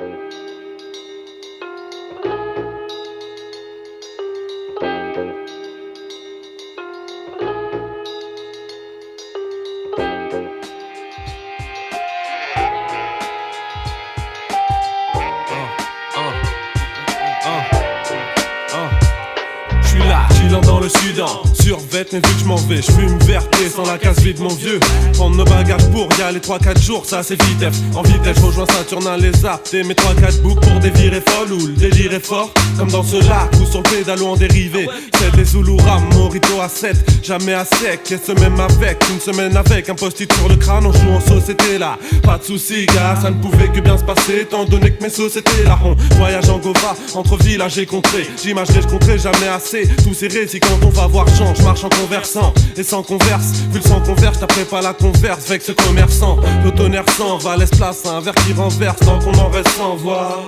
Chillant dans le sud, survêt, mais vu que je m'en vais, je fume verté sans la casse vide mon vieux. Prendre nos bagages pour y aller 3-4 jours, ça c'est vitef. En vitesse, je rejoins Saturnin les aptes et mes 3-4 boucs pour des virées folles où le délire est fort. Comme dans ce lac ou sur le pédalo en dérivé. C'est des Zuluram, Morito à 7, jamais à sec. Et ce même avec, une semaine avec un post-it sur le crâne, on joue en société là. Pas de soucis gars, ça ne pouvait que bien se passer, étant donné que mes sociétés là. On voyage en Gova, entre villages et contrées. J'imaginais, je compterai jamais assez tous ces récits quand on va voir change. Je marche en conversant et sans converse. Vu le sang converse, t'apprends pas la converse avec ce commerçant. Le tonnerre s'en va, laisse place à un verre qui renverse tant qu'on en reste sans voix.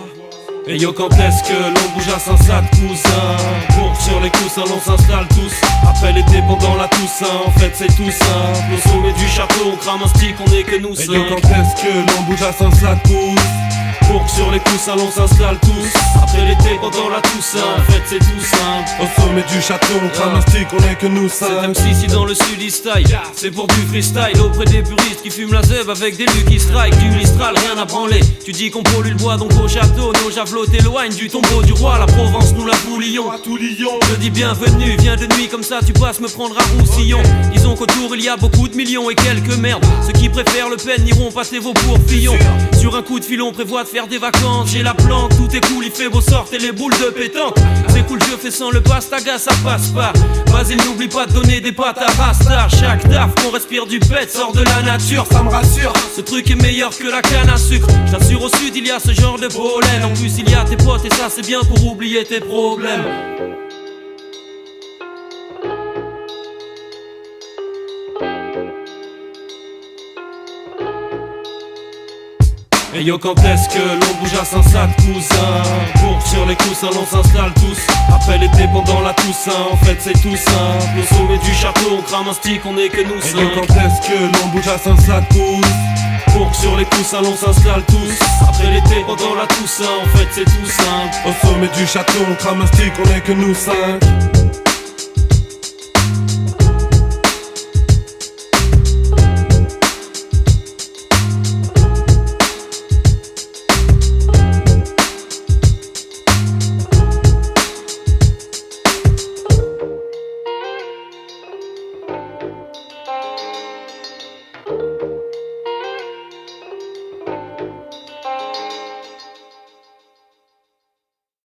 Et yo, quand est-ce que l'on bouge à Saint-Sade, cousin? Pour sur les coussins, l'on s'installe tous. Après l'été, pendant la Toussaint, en fait c'est tout simple. Au sommet du château, on crame un stick, on est que nous cinq. Et yo, quand est-ce que l'on bouge à Saint-Sade, pousse? Pour sur les coussins, l'on s'installe tous. Après l'été, pendant la Toussaint, en fait c'est tout simple. Au sommet du château, on crame un stick, on est que nous cinq. C'est M6 dans le sud style, c'est pour du freestyle auprès des puristes qui fument la zeb avec des Lucky Strike. Du Mistral, rien à branler. Tu dis qu'on pollue le bois, donc au château, nos javelots t'éloignent du tombeau du roi. La Provence, nous la bouillons. Je dis bienvenue, viens de nuit, comme ça tu passes me prendre à Roussillon. Disons qu'autour il y a beaucoup de millions et quelques merdes. Ceux qui préfèrent le pen n'iront passer vos bourfillons. Sur un coup de filon, prévoit de faire des vacances. J'ai la plante, tout est cool, il fait beau sortez les boules de pétanque. C'est cool, je fais sans le pastaga, ça passe pas. Vas-y, n'oublie pas de donner des pattes à Rasta. Chaque taf qu'on respire du pet sort de la nature, ça me rassure. Ce truc est meilleur que la canne à sucre. J'assure, au sud il y a ce genre de pollen. En plus il y a tes potes et ça c'est bien pour oublier tes problèmes. Et yo, quand est-ce que l'on bouge à Saint-Sade, cousin? Pour sur les coussins, l'on s'installe tous. Après l'été, pendant la Toussaint, en fait c'est tout simple. Au sommet du château, on crame un stick, on est que nous cinq. Et yo, quand est-ce que l'on bouge à Saint-Sade, pousse? Pour sur les coussins, l'on s'installe tous. Après l'été, pendant la Toussaint, en fait c'est tout simple. Au sommet du château, on crame un stick, on est que nous cinq.